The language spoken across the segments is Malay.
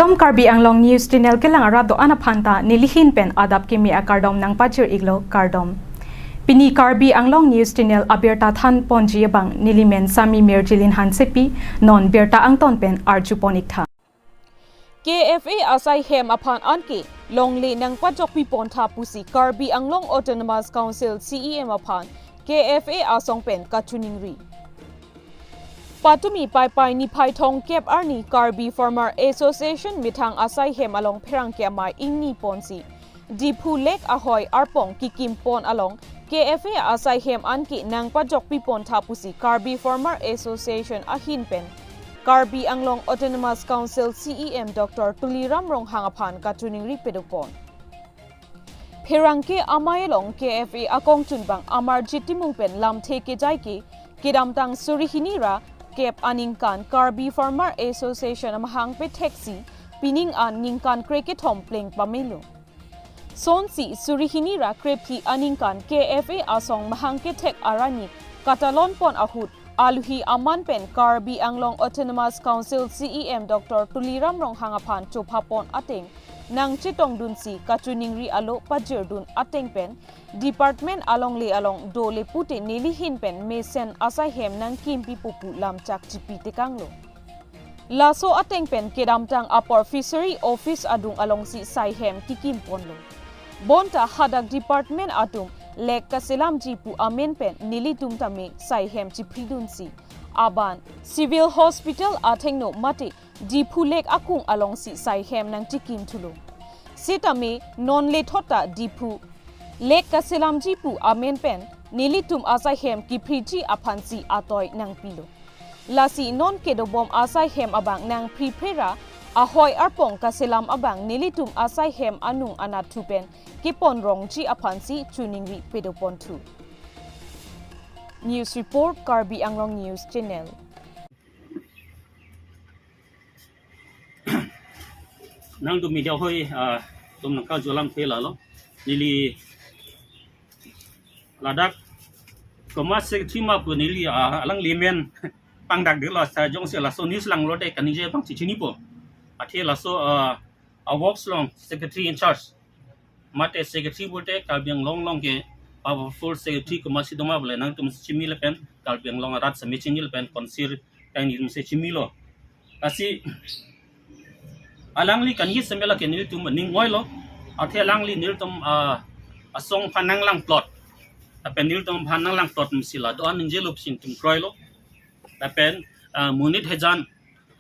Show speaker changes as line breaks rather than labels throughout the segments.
Kardom Karbi Anglong News Channel kelang arado anaphanta nilihin pen adap kimi a kardom nang pachir iglo kardom. Pini Karbi Anglong News Channel abirta than ponji bang nilimen sami merjilin hansepi non berta angton pen arjuponik tha.
KFA asai hem upon anki longli nang pajok pipon tha pusi Karbi Anglong Autonomous Council CEM upon KFA asong pen kachuningri. Patumi pai ni pai thong kep arni Karbi Farmer Association mitang asai hem along perang ke mai ingni ponsi. Dipu lek ahoy arpong kikim pon along KFA asai hem anki nang pajok pipon tha pusi Karbi Farmer Association ahin pen. Karbi Anglong Autonomous Council CEM Dr. Tuliram Rong hangapan katuning ripedupon. Perangke amayelong KFA akong chunbang amar jitimung pen lam teke jaiki kidamtang surihinira kep aningkan Karbi Farmer Association amahang pe taxi pining an ningkan cricket home playing pamelo. Sonsi surihinira krepi aningkan KFA asong mahang ke tek arani katalon pon ahut aluhi aman pen Karbi Anglong Autonomous Council CEM Dr. Tuliram Rong hangapan chopapon ateng nang chitong dunsi kachuningri alo pajir dun ateng pen department along le along dole pute nilihin pen mesen asai hem nang kimpi pupu lam chak chipi tekanglo laso ateng pen kedamtang upper fishery office adung along si sai hem kikim ponlo bonta hadak department atum lek kaselam jipu amen pen nilitum tame sai hem chipridun si aban civil hospital athengno mate dipulek akung along si sai hem nang tikim thulo sitame non le thota dipu lek kaselam jipu amen pen nilitum asai hem kipriji aphansi atoi nang pilo lasi non kedobom asai hem abang nang prepara ahoy arpong kaselam abang nilitum asai hem anung anathupen kipon rongji aphansi chuningri pedopon thu. News report Karbi Anglong News Channel.
Nang du media hoi tum nang ka jolam phela lo nili ladak komas se thima pu nili alang limen pangdak de la sa jong se la so news lang lo de kanije pang chichini po athe la so a works long secretary in charge mate secretary bote Karbi Anglong long ke powerful secretary komas doma bole nang tum chimi le pen Karbi Anglong rat sami chini le pen konsir tang ni se chimi lo asi alangli kanyi semela ke nil tum ning oilo athe alangli nil tum asong phanang lang plot apen nil tum phanang lang plot msila do an njelup sin tum kroilo apen munit hejan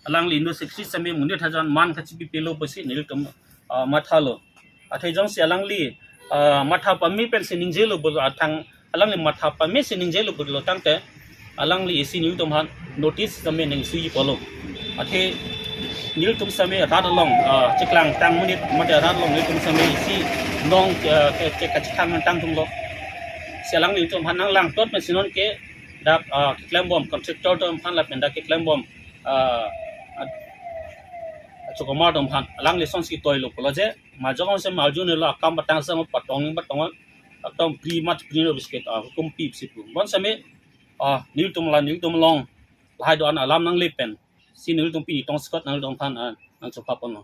alangli no 60 same munit hejan man khachi pelo pasi nil tum mathalo athe jong se alangli matha pami pen sin njelu bo athang alangli matha pami sin njelu bo lo tangte alangli isi nil tum han notice same ning sui polo athe nil tum same radalong cheklang tang minit mate radalong nil tum same isi nong ke kachang tang tum lo selang nil tum hanang lang tot mesinon ke dak klembom contractor tum han la penda ke klembom chokomar tum han alang le son si toy lo poloje ma jong se marjun lo akam batang sang patong atom pri mat pri no biscuit hukum pip sipu bon same nil tum long lai do an alam nang lepen sinul tum pi tong scott nang dong phan nang chopapon no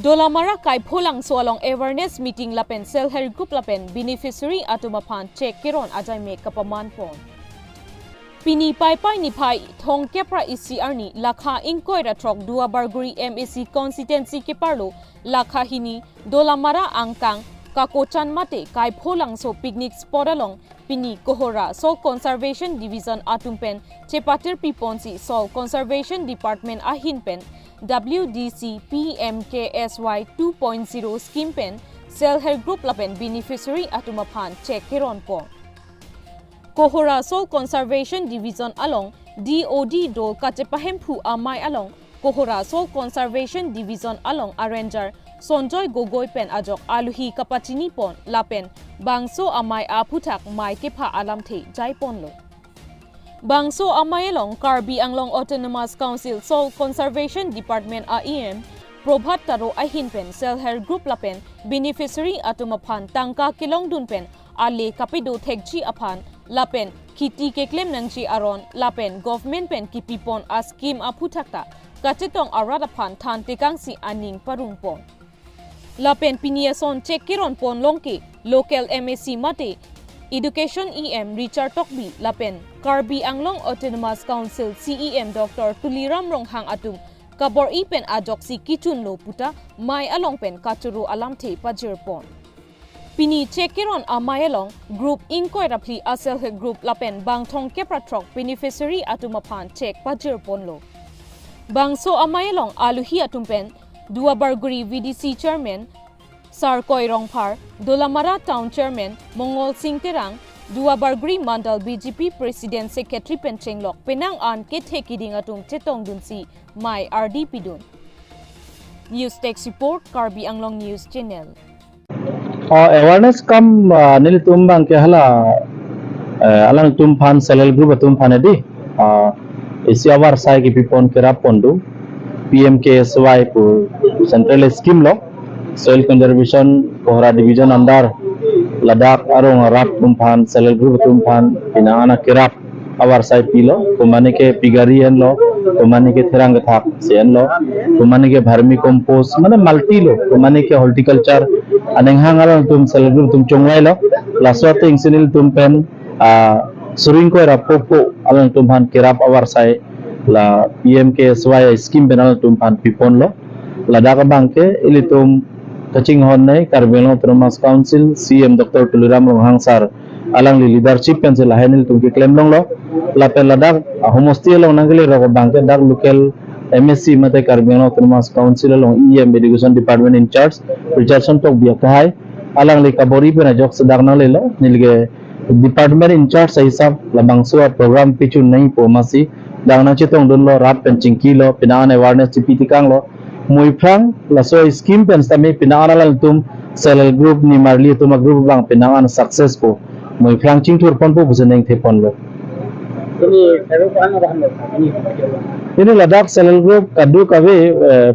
Dolamara kai pholang so along awareness meeting lapen self help group lapen beneficiary atuma phan check kiron ajai me kapaman pon pini pai ni phai thong kepra isi arni lakha inkoi ra thok dua barguri MAC constituency ke parlo lakha hini dolamara angkang Kakochan mate kai pholang so picnic spot along pini kohora soil conservation division atumpen chepatir piponsi soil conservation department ahin pen WDC PMKSY 2.0 scheme pen self help group lapen beneficiary atumaphan check kiron po kohora soil conservation division along DOD dol kachepahem phu amai along kohora soil conservation division along arranger Sonjoy Gogoi pen ajok aluhi kapachini pon lapen bangso amai aphuthak mai ke pha alam the jai pon lo bangso amai long Karbi Anglong Autonomous Council Soil Conservation Department AEM Probhat taro ahin pen self help group lapen beneficiary atumaphan tangka kilong dun pen ale kapido thekji aphan lapen kiti ke claim nang chi aron lapen government pen ki pipon a scheme a phuthakta kachetong arada phan than tekang si aning parung pon lapen piniason check kiron pon longke local MSC mate Education EM Richard Tokbi lapen Karbi Anglong Autonomous Council CEM Dr. Tuliram Ronghang atum kabor ipen ajok si kichun lo puta mai along pen kachuru alam the pajir pon Pini chekiron amayalong group inquire rapli asel group lapen bang thong kepratrok beneficiary atumaphan check pajir ponlo bangso amayalong aluhi atumpen Duabarguri VDC chairman Sar Koirongphar Dolamara town chairman Mongol Singh Terang Duabarguri mandal BJP president secretary Penchenglok penang an ke thekiding atum chetong dunsi mai RDP dun News text report Karbi Anglong News Channel
awareness kam nil tumbang ke hala alang tumpan selel group tumpan edi isiawar sai ki pipon kera pondu PMKSY pu central scheme lo soil conservation kohra division under Ladakh arong rap tumpan selel group tumpan pinana kerap awar sai pilo kumane ke pigarian lo kumane ke therang thak sen lo kumane ke vermi compost mane multi lo kumane ke horticulture aneng hangal tum selel group tum chonglai lo laswate ingsinil tum pen suring ko rapopo alang tumpan kerap awar sai la PMKSY scheme benal tumpan pipon lo Ladakh bangke ilitum kaching honne Karbi Anglong Autonomous Council CM Dr. Tuliram Ronghang sar alang li leadership pen se lahenil tum ki claim long lo la pen Ladakh homosti long nangli ro bangke dak local MSC mate Karbi Anglong Autonomous Council long EM Education Department in charge Richardson tok biak hai alang li kabori pen ajok sedak nang le lo nilge department in charge sa hisab labang suwa program pichu nahi po masi dang na chitong dun lo rap pen chingki lo pinaan awareness CPT kang lo mui prang la so scheme pen stami pinaan lal tum selel group ni marli tuma group bang pinaan success ko mui prang chingtur pon po buseneng the pon lo ini Ladakh selel group kadu kawe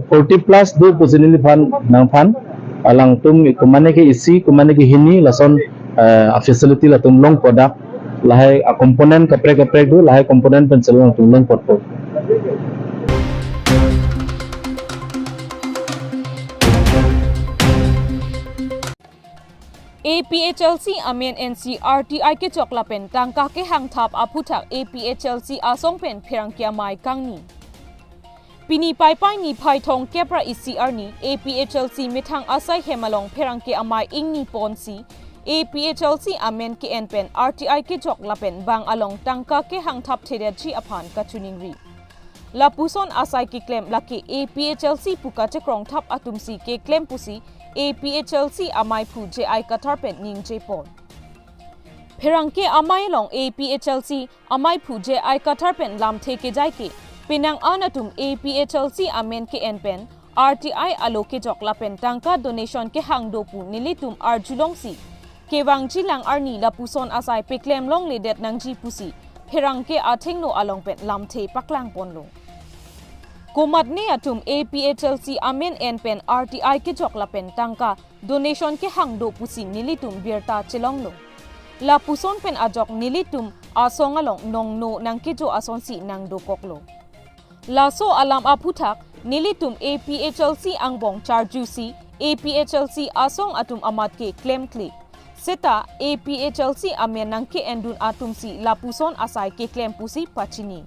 40 plus du pusinili fan nang fan alang tum kumane ke isi kumane ke hini lason facility la tum long product lahai component kapre du lahai component pen selong tum long pot pot
APHLC amen NCRTI ke chokla pen tangka ke hangthap aphuthak APHLC asong pen pherang kya mai kangni Pini pai pai ni phai thong kepra ICR ni APHLC mithang asai hemalong pherang ke amai ingni ponsi APHLC amen ke pen RTI ke chokla pen bang along tangka ke hangthap thede chi aphan kachuning ri Lapuson asai ki claim laki APHLC puka chekrong thap atumsi ke claim pusi APHLC amai phu je ai kathar pen ning je pon Pherangke amai long APHLC amai phu je ai kathar pen lam the ke jai ke pinang anatum APHLC amen ke en pen RTI aloke jokla pen tangka donation ke hangdo pu nilitum arjulong si kewang jilang arni lapuson asai pe claim long ledet nangji pusi Pherangke athengno along pen lam the paklang ponlo Komat ne atum APHLC amen en pen RTI ke chokla pen tangka donation ke hangdo pusi nilitum birta chelonglo la puson pen ajok nilitum asongalong nongno nangkejo asonsi nangdo koklo la so alam aphuthak nilitum APHLC angbong charjusi APHLC asong atum amat ke claim kli seta APHLC amen nangke endun atum si la puson asai ke claim pusi pachini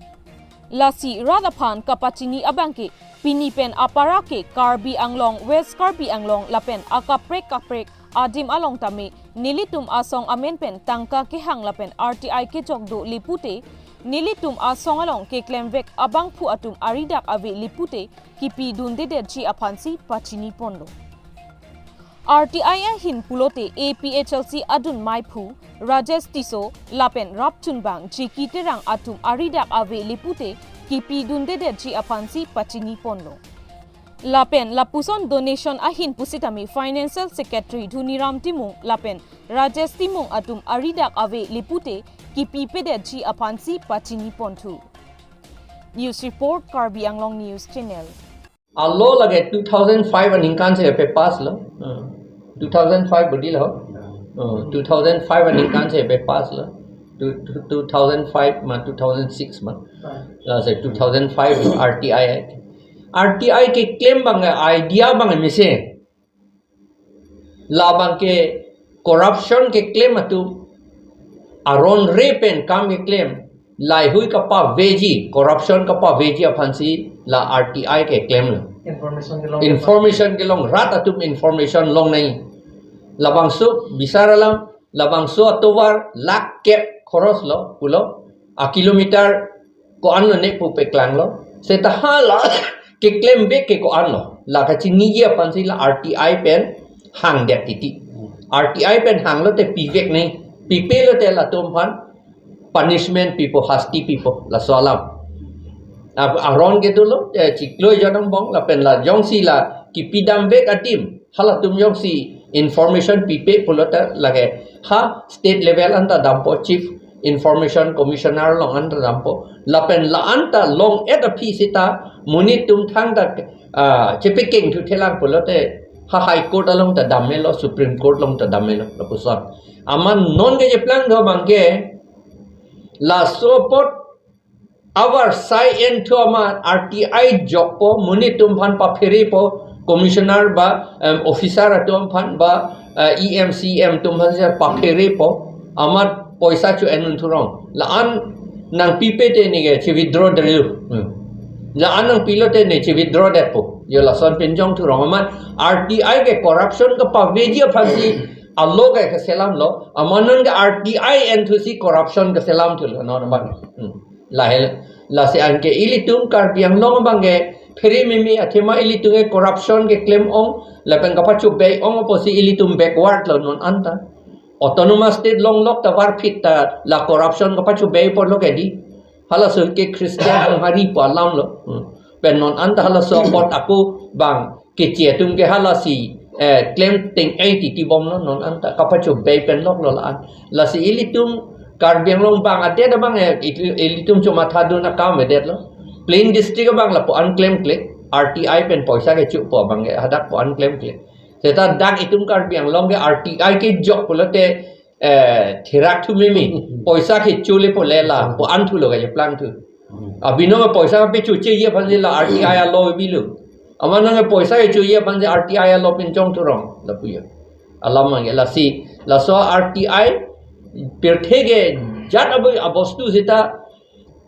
Lasi Radaphan Kapachini Abangke Pini pen apara ke Karbi Anglong West Karbi Anglong lapen akaprek adim along tame nilitum asong amen pen tangka ke hang lapen RTI ke jokdo lipute nilitum asong along ke klemvek abang pu atum aridak ave lipute kipi dunde derji aphansi pachini pondo RTI hin pulote APHLC adun maipu Rajesh Tiso lapen rapchunbang jiki terang atum aridak ave lipute kipi dunde derji apansi pachini ponlo lapen lapuson donation ahin pusitami financial secretary Dhuniram Timung lapen Rajesh Timung atum aridak ave lipute kipi pederji apansi pachini pontu News report Karbi Anglong News Channel
Allo lage 2005 ninkan se pe pass lo 2005 budi lo 2005 ninkan se pe pass lo 2005 mà 2006 mà là 2005 RTI cái claim bằng idea bằng cái gì là bằng cái corruption cái claim mà tu aron repen kam cái claim lại hui cái pa veji corruption cái pa veji aphansi là RTI cái claim là information cái long rat atum information long này là bằng số bisaralam là bằng số atovar lakh kep khoros lo pulo a kilometer ko an lo ne pu pe klang lo se ta ha la ke claim be ke ko an lo la ka chini ye pan si la RTI pen hang dek titi RTI pen hang lo te pi vek nei pi pe lo te la tom phan punishment people hasti people la salam aron ke tu lo chi kloi jodong bong la pen la jong si la ki pidam vek atim hala tum jong si information pi pe pulo ta lage ha state level anta dampo chief information commissioner long anta dampo lapen la anta long et a pisita munit tum thang da chepe king thu thelang polote ha high court along ta damelo supreme court long ta damelo la pusan aman non ge plan do bangke la support our side and to ama RTI job po munit tum phan pa pheri po commissioner ba officer atom phan ba EMCM tum phan se pa pheri po amar poisa chu enun thurong la an nang pipete ni ge chi withdraw delu la an nang pilote ni chi withdraw det po yo la son penjong thurong aman RTI ge corruption ka pa veji phansi allo ge selam lo amanon ge RTI and to see corruption ge selam thul no bang la hel la se an ke ilitum Karbi Anglong bang ge pheri mimi athema ilitum ge corruption ge claim ong la pen ka pa chu be ong po si ilitum backward lo non anta autonomous state long lok ta war fit ta la corruption ka pachu be por lo ke di hala sur ke christian hari pa lam lo pen non anta hala support aku bang ke che tum ke hala si claim ting 80 ti bom non anta ka pachu be pen lok lo la si ilitum Karbi Anglong bang ade da bang ilitum cuma thadu na kam edet lo plain district bang la po unclaim click RTI pen poisa ke chu po bang hadak po unclaim click Seta dak itum Karbi Anglong ke RTI ke job pulote thirak thu mimi poisa ke chule po lela po anthu lo ga plan thu abino me poisa pe chu che ye phanji la RTI a lo bilu amana nge poisa ke chu ye phanji RTI a lo pin chong thu rong la puya alam ma la si la so RTI per thege jat abu abostu seta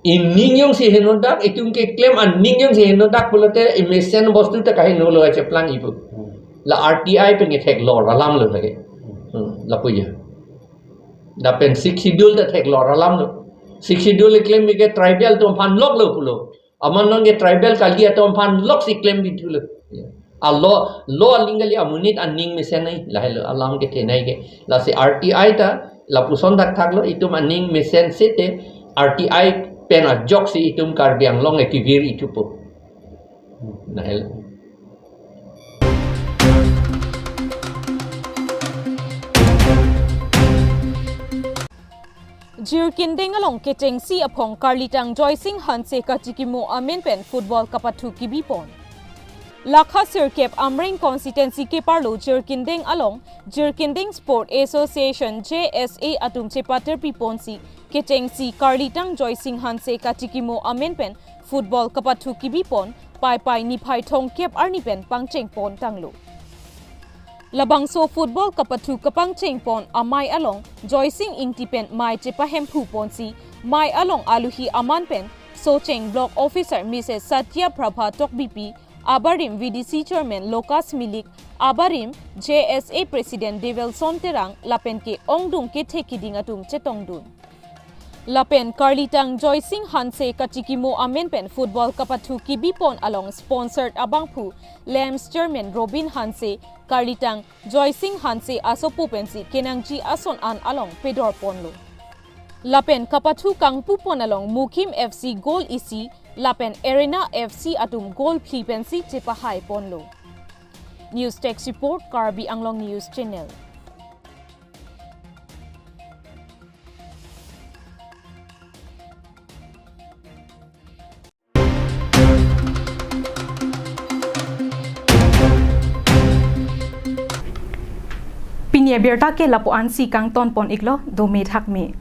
in ningyong si henodak itum ke claim an ningyong si henodak pulote imesen bostu ta kahi no lo ga plan ibu la RTI pen ke thek lor alam lo lage la puya da pen 6 schedule ta thek lor alam lo 6 schedule claim ke tribal to phan lok lo pulo aman nong ke tribal kalia to phan lok si claim bi thulo a lo lingali amunit aning mesen nai la helo alam ke the nai ke la se RTI ta la puson dak thak lo itum aning mesen sete RTI pen a jok si itum Karbi Anglong e kivir itupo na helo
Jirkinding along keteng si apong Karlitang Joycing Hanse kachikimu amen pen football kapathu kibipon. Lakha Sirkep Amring constituency ke parlo Jirkinding along Jirkinding Sport Association JSA atum chepater piponsi keteng si Karlitang Joycing Hanse kachikimu amen pen football kapathu kibipon pai ni phai thong kep arni pen pangcheng pon tanglo. Labangso football kapathu kapang chengpon amai along Joycing ingtipen mai chepahem phu ponsi mai along aluhi aman pen so cheng block officer Mrs Satya Prabha Tok BP Abarim VDC chairman Lokas Milik Abarim JSA president Develson Terang lapen ke ongdung ke thekiding atum chetongdun Lapen Karlitang Joycing Hanse kachikimu amen pen football kapathu kibipon along sponsored abangphu Lambs chairman Robin Hanse Karlitang Joycing Hanse asopu pensi kenangji ason an along pedor ponlo Lapen kapathu kangpu pon along Mukim FC goal isi Lapen Arena FC atum goal phi pensi chepahai ponlo News Text Report Karbi Anglong News Channel
Pinia Berta ke lapuan si kang ton pon iklo do me thak me